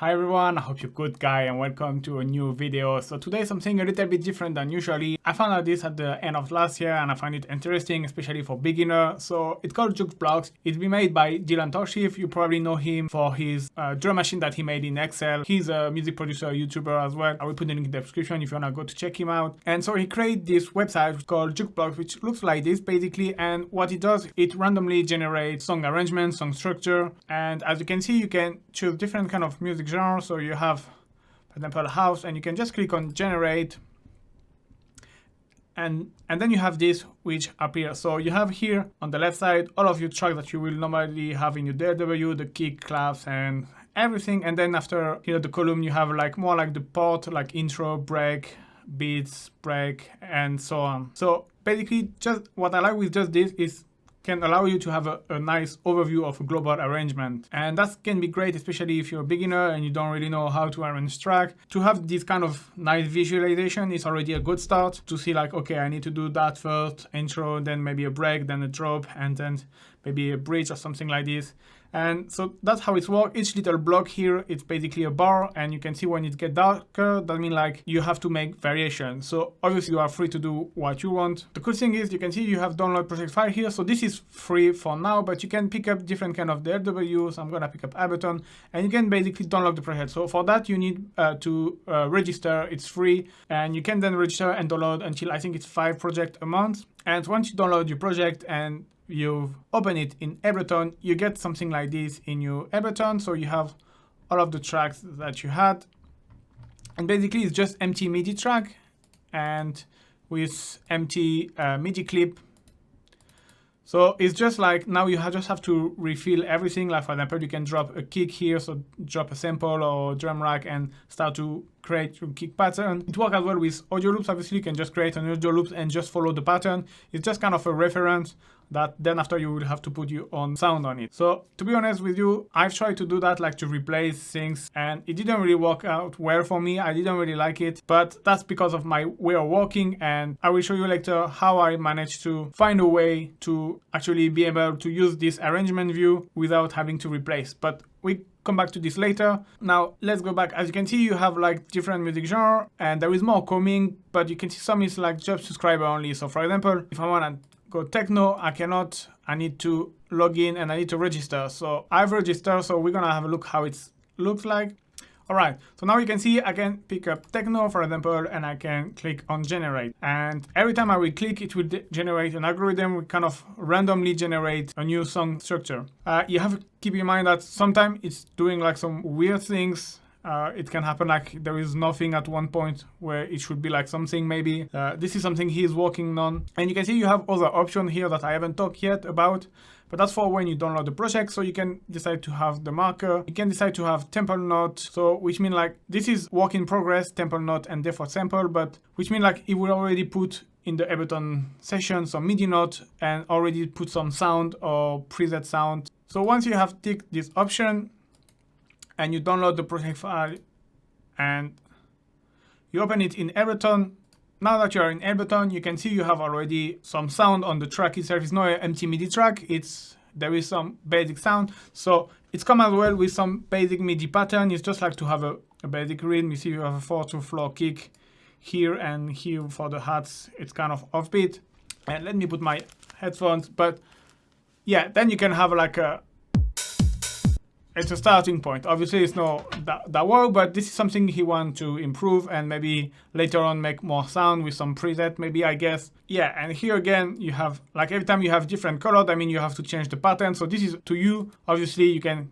Hi everyone, I hope you're good guy and welcome to a new video. So today something a little bit different than usually. I found out this at the end of last year and I find it interesting, especially for beginner. So it's called Jukeblocks. It's been made by Dylan Toshif. You probably know him for his drum machine that he made in Excel. He's a music producer, YouTuber as well. I will put the link in the description if you wanna go to check him out. And so he created this website called Jukeblocks, which looks like this basically. And what it does, it randomly generates song arrangements, song structure. And as you can see, you can choose different kind of music genre. So you have, for example, house, and you can just click on generate, and then you have this which appears. So you have here on the left side all of your tracks that you will normally have in your DAW, the kick, claps, and everything. And then after here the column, you have like more like the part, like intro, break, beats, break, and so on. So basically, just what I like with just this is can allow you to have a nice overview of a global arrangement. And that can be great, especially if you're a beginner and you don't really know how to arrange track. To have this kind of nice visualization is already a good start to see like, okay, I need to do that first, intro, then maybe a break, then a drop, and then maybe a bridge or something like this. And so that's how it works. Each little block here, it's basically a bar, and you can see when it gets darker, that means like you have to make variations. So obviously you are free to do what you want. The cool thing is you can see you have download project file here. So this is free for now, but you can pick up different kind of DAWs. I'm gonna pick up Ableton, and you can basically download the project. So for that you need to register. It's free, and you can then register and download until I think it's 5 projects a month. And once you download your project and you open it in Ableton, you get something like this in your Ableton. So you have all of the tracks that you had, and basically it's just empty MIDI track and with empty MIDI clip. So it's just like now you just have to refill everything. Like for example, you can drop a kick here, so drop a sample or drum rack and start to create your kick pattern. It works as well with audio loops. Obviously, you can just create an audio loop and just follow the pattern. It's just kind of a reference that then after you will have to put your own sound on it. So to be honest with you, I've tried to do that, like to replace things, and it didn't really work out well for me. I didn't really like it, but that's because of my way of working, and I will show you later how I managed to find a way to actually be able to use this arrangement view without having to replace. But we come back to this later. Now let's go back. As you can see, you have like different music genre, and there is more coming, but you can see some is like just subscriber only. So for example, if I want to go techno, I need to log in and I need to register. So I've registered, so we're gonna have a look how it looks like. All right, so now you can see I can pick up techno, for example, and I can click on generate. And every time I will click, it will generate an algorithm, will kind of randomly generate a new song structure. You have to keep in mind that sometimes it's doing like some weird things. It can happen like there is nothing at one point where it should be like something maybe. This is something he's working on. And you can see you have other options here that I haven't talked yet about, but that's for when you download the project. So you can decide to have the marker. You can decide to have tempo note. So which means like this is work in progress, tempo note and default sample, but which means like it will already put in the Ableton session some MIDI note and already put some sound or preset sound. So once you have ticked this option, and you download the project file and you open it in Ableton. Now that you are in Ableton, you can see you have already some sound on the track itself. It's not an empty MIDI track, there is some basic sound. So it's come as well with some basic MIDI pattern. It's just like to have a basic rhythm. You see you have a 4/2 kick here, and here for the hats, it's kind of offbeat. And let me put my headphones, but yeah, then you can have like it's a starting point. Obviously, it's not that well, but this is something he wants to improve and maybe later on make more sound with some preset, maybe, I guess. Yeah, and here again, you have, like every time you have different color, that means you have to change the pattern. So this is to you. Obviously, you can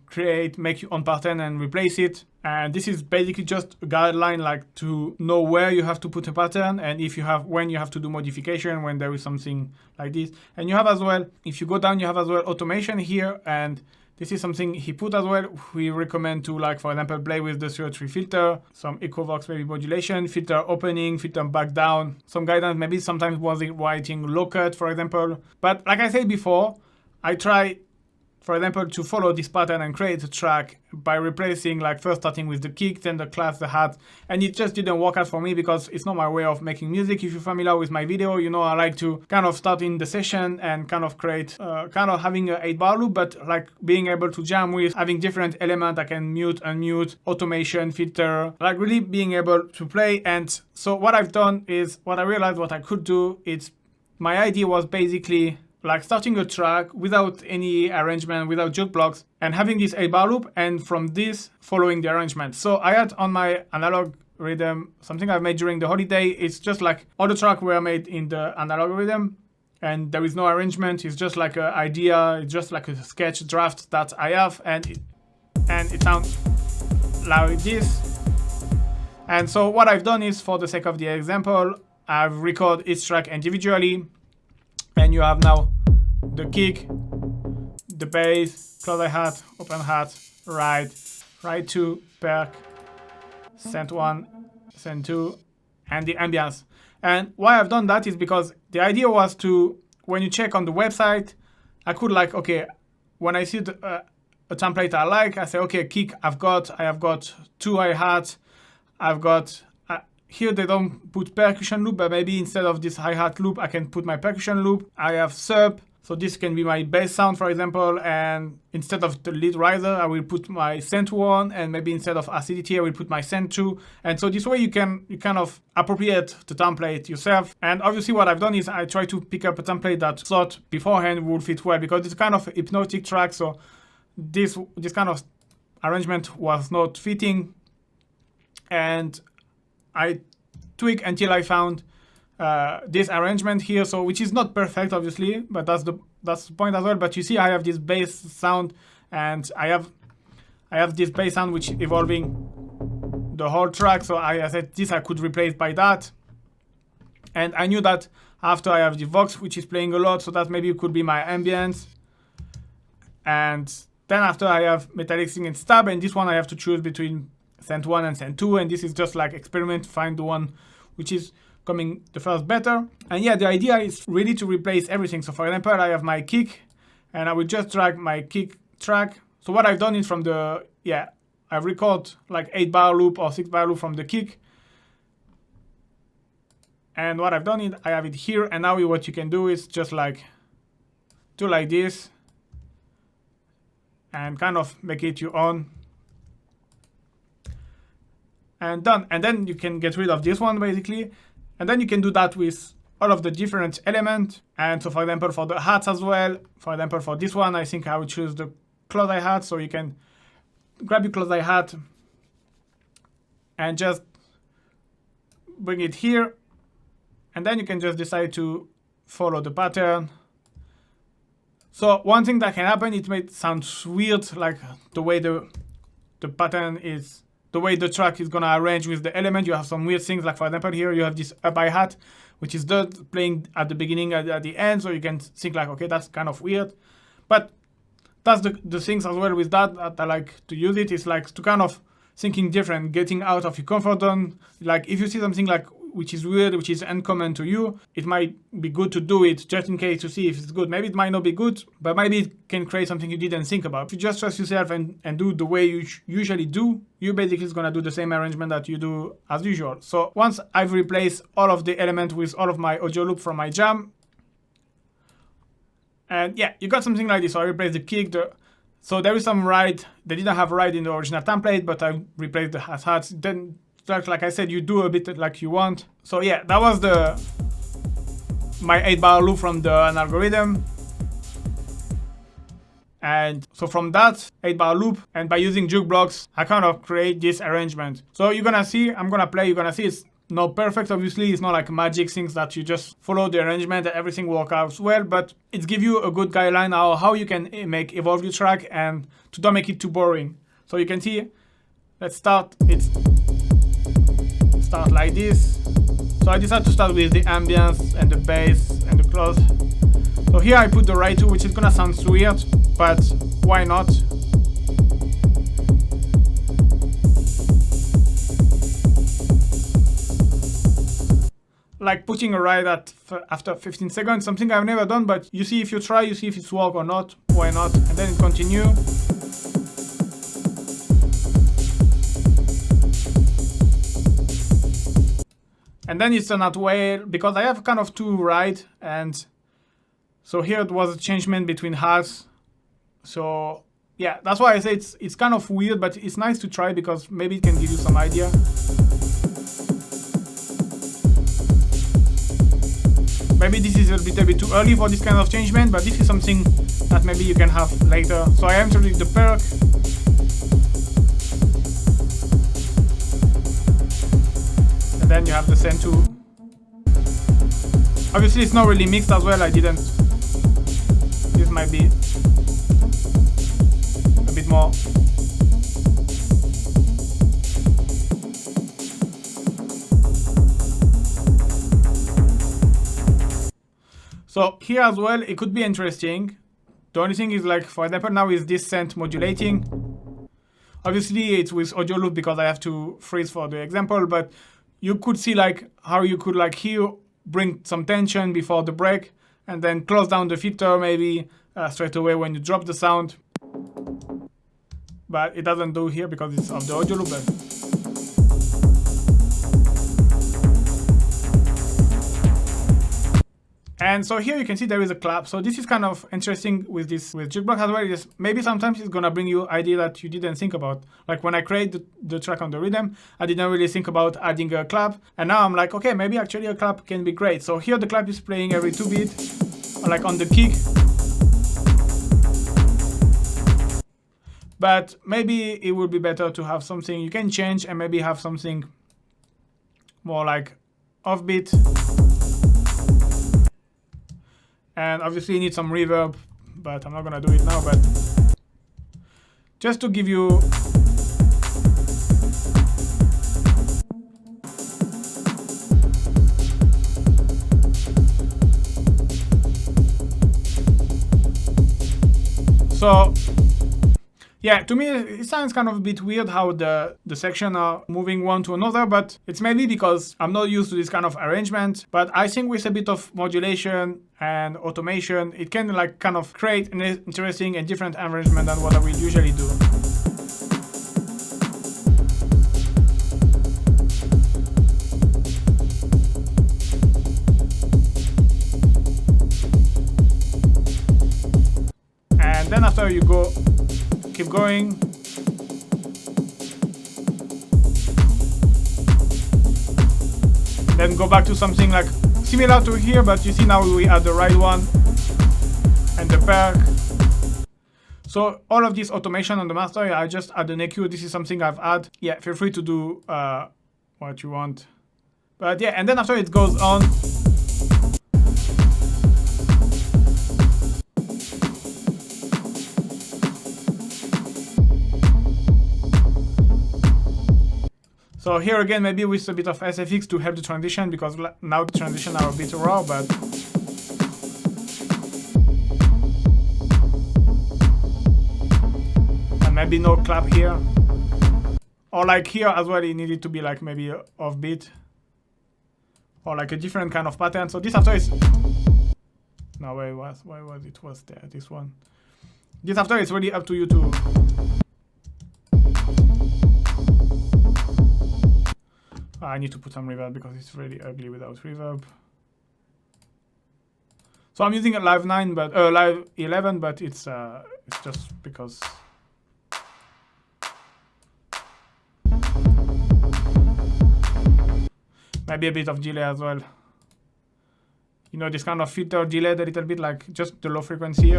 make your own pattern and replace it. And this is basically just a guideline, like to know where you have to put a pattern and if you have, when you have to do modification, when there is something like this. And you have as well, if you go down, you have as well automation here, and this is something he put as well. We recommend to, like, for example, play with the 303 filter, some echo-vox maybe modulation, filter opening, filter back down, some guidance, maybe sometimes was writing low cut, for example. But like I said before, I try for example, to follow this pattern and create a track by replacing, like first starting with the kick, then the claps, the hat, and it just didn't work out for me because it's not my way of making music. If you're familiar with my video, you know I like to kind of start in the session and kind of create, kind of having an 8-bar loop, but like being able to jam with, having different elements. I can mute, unmute, automation, filter, like really being able to play. And so what I've done is, what I realized what I could do, it's, my idea was basically like starting a track without any arrangement, without Jukeblocks, and having this 8-bar loop, and from this following the arrangement. So I had on my analog rhythm something I've made during the holiday. It's just like all the tracks were made in the analog rhythm, and there is no arrangement. It's just like an idea. It's just like a sketch draft that I have, and it sounds like this. And so what I've done is, for the sake of the example, I've recorded each track individually. And you have now the kick, the bass, close hat, open hat, right 2, perk, send 1, send 2, and the ambience. And why I've done that is because the idea was to, when you check on the website, I could like, okay, when I see a template I like, I say, okay, kick, I have got 2 hi-hats, I've got, here they don't put percussion loop, but maybe instead of this hi-hat loop, I can put my percussion loop. I have sub, so this can be my bass sound, for example, and instead of the lead riser, I will put my send 1, and maybe instead of acidity, I will put my send 2. And so this way you kind of appropriate the template yourself. And obviously what I've done is I try to pick up a template that thought beforehand would fit well, because it's kind of a hypnotic track, so this kind of arrangement was not fitting. And I tweak until I found this arrangement here, so which is not perfect, obviously, but that's the point as well. But you see, I have this bass sound, and I have this bass sound which is evolving the whole track. So I said this I could replace by that, and I knew that after I have the Vox, which is playing a lot, so that maybe could be my ambience. And then after I have metallic sing and stab, and this one I have to choose between send 1 and send 2, and this is just like experiment, find the one which is coming the first better. And yeah, the idea is really to replace everything. So for example, I have my kick, and I will just drag my kick track. So what I've done is from the, I've recorded like 8-bar loop or 6-bar loop from the kick. And what I've done is I have it here, and now what you can do is just like do like this and kind of make it your own. And done. And then you can get rid of this one basically. And then you can do that with all of the different elements. And so for example, for the hats as well, for example, for this one, I think I would choose the close eye hat. So you can grab your close eye hat and just bring it here. And then you can just decide to follow the pattern. So one thing that can happen, it may sound weird, like the way the pattern is, the way the track is gonna arrange with the element. You have some weird things, like for example here you have this up hi-hat, which is just playing at the beginning and at the end, so you can think like, okay, that's kind of weird. But that's the things as well with that I like to use it, is like to kind of thinking different, getting out of your comfort zone. Like if you see something like which is weird, which is uncommon to you, it might be good to do it just in case to see if it's good. Maybe it might not be good, but maybe it can create something you didn't think about. If you just trust yourself and do the way you usually do, you basically is gonna do the same arrangement that you do as usual. So once I've replaced all of the elements with all of my audio loop from my jam, and yeah, you got something like this. So I replaced the kick, so there is some ride. They didn't have ride in the original template, but I replaced the hats. Then, like I said, you do a bit like you want. So yeah, that was my 8-bar loop from the algorithm. And so from that 8-bar loop, and by using Jukeblocks, I kind of create this arrangement. So you're gonna see, I'm gonna play, you're gonna see it's not perfect, obviously. It's not like magic things that you just follow the arrangement and everything works out well, but it gives you a good guideline how you can evolve your track and to don't make it too boring. So you can see, let's start. Start like this. So I decided to start with the ambience and the bass and the close. So here I put the right 2, which is gonna sound weird, but why not? like putting a ride at after 15 seconds, something I've never done, but you see if you try, you see if it's work or not, why not, and then it continue. And then it's turned out well, because I have kind of two ride, and so here it was a changement between halves. So yeah, that's why I say it's kind of weird, but it's nice to try because maybe it can give you some idea. Maybe this is a little bit too early for this kind of changement, but this is something that maybe you can have later. So I am turning the perk. And then you have the send to. Obviously it's not really mixed as well, I didn't. This might be a bit more. So here as well, it could be interesting. The only thing is, like, for example, now is this scent modulating. Obviously it's with audio loop because I have to freeze for the example, but you could see like how you could like here bring some tension before the break and then close down the filter maybe straight away when you drop the sound. But it doesn't do here because it's of the audio loop. And so here you can see there is a clap. So this is kind of interesting with this, with Jukeblocks as well. Is maybe sometimes it's gonna bring you idea that you didn't think about. Like when I created the track on the rhythm, I didn't really think about adding a clap. And now I'm like, okay, maybe actually a clap can be great. So here the clap is playing every 2 beats, like on the kick. But maybe it would be better to have something you can change and maybe have something more like offbeat. And obviously you need some reverb, but I'm not gonna do it now, but just to give you so yeah, to me it sounds kind of a bit weird how the section are moving one to another, but it's maybe because I'm not used to this kind of arrangement. But I think with a bit of modulation and automation, it can like kind of create an interesting and different arrangement than what I will usually do. And then after you go, keep going. Then go back to something like similar to here, but you see now we add the right one and the perk. So all of this automation on the master, I just add an EQ. This is something I've added. Yeah, feel free to do what you want. But yeah, and then after it goes on. So here again, maybe with a bit of SFX to help the transition, because now the transition are a bit raw, but and maybe no clap here. Or like here as well, it needed to be like maybe offbeat. Or like a different kind of pattern. So this after is no, why was it was there, this one. This after is really up to you to I need to put some reverb because it's really ugly without reverb. So I'm using a Live 9, but Live 11, but it's just because. Maybe a bit of delay as well. You know, this kind of filter delayed a little bit, like just the low frequency.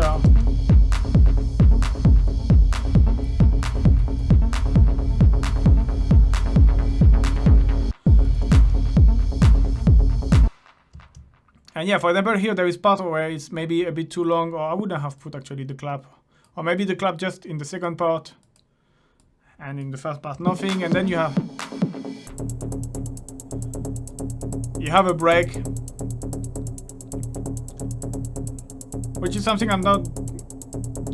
And yeah, for example, here there is part where it's maybe a bit too long, or I wouldn't have put actually the clap. Or maybe the clap just in the second part, and in the first part nothing, and then you have a break, which is something I'm not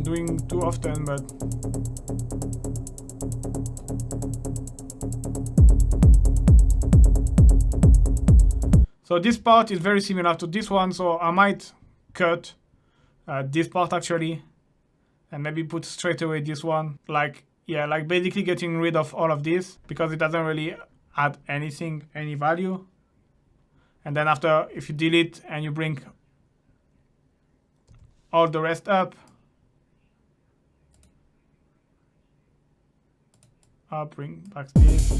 doing too often, but So this part is very similar to this one, so I might cut this part actually, and maybe put straight away this one. Like, yeah, like basically getting rid of all of this because it doesn't really add anything, any value. And then after, if you delete and you bring all the rest up, I'll bring back this.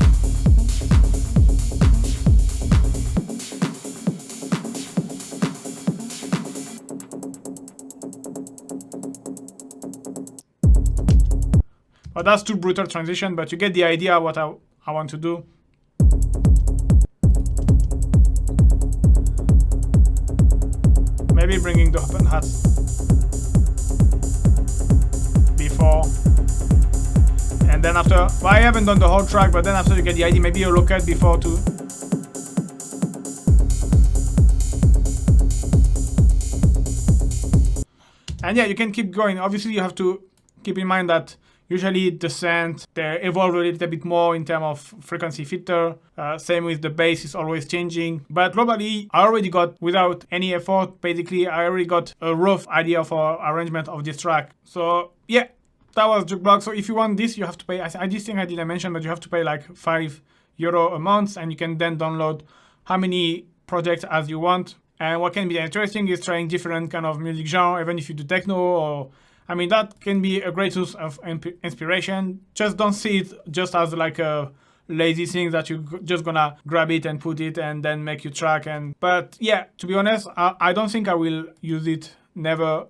But that's too brutal transition, but you get the idea what I want to do. Maybe bringing the open hat before. And then after, well, I haven't done the whole track, but then after you get the idea, maybe a low cut before too. And yeah, you can keep going. Obviously, you have to keep in mind that usually the synth, they evolve a little bit more in terms of frequency filter. Same with the bass, is always changing. But globally, I already got, without any effort, basically, I already got a rough idea for arrangement of this track. So yeah, that was Jukeblocks. So if you want this, you have to pay, I just think I didn't mention, but you have to pay like €5 a month, and you can then download how many projects as you want. And what can be interesting is trying different kind of music genre, even if you do techno or, I mean, that can be a great source of inspiration. Just don't see it just as like a lazy thing that you're just gonna grab it and put it and then make your track. But yeah, to be honest, I don't think I will use it never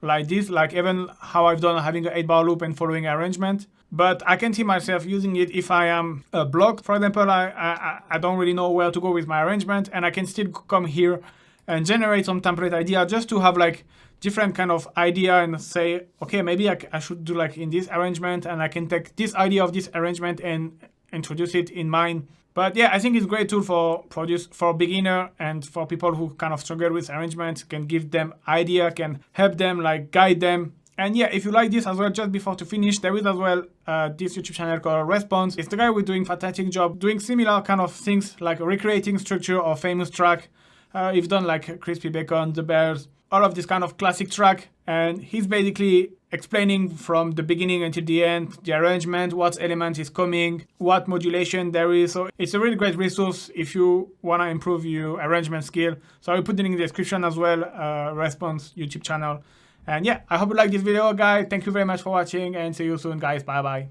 like this, like even how I've done having an 8-bar loop and following arrangement. But I can see myself using it if I am blocked. For example, I don't really know where to go with my arrangement, and I can still come here and generate some template idea just to have like different kind of idea and say, okay, maybe I should do like in this arrangement, and I can take this idea of this arrangement and introduce it in mine. But yeah, I think it's a great tool for beginner and for people who kind of struggle with arrangements, can give them idea, can help them, like guide them. And yeah, if you like this as well, just before to finish, there is as well this YouTube channel called Response. It's the guy who's doing fantastic job, doing similar kind of things like recreating structure or famous track. He's done like Crispy Bacon, The Bears, all of this kind of classic track. And he's basically explaining from the beginning until the end, the arrangement, what element is coming, what modulation there is. So it's a really great resource if you want to improve your arrangement skill. So I'll put it in the description as well, Response YouTube channel. And yeah, I hope you like this video, guys. Thank you very much for watching, and see you soon, guys. Bye bye.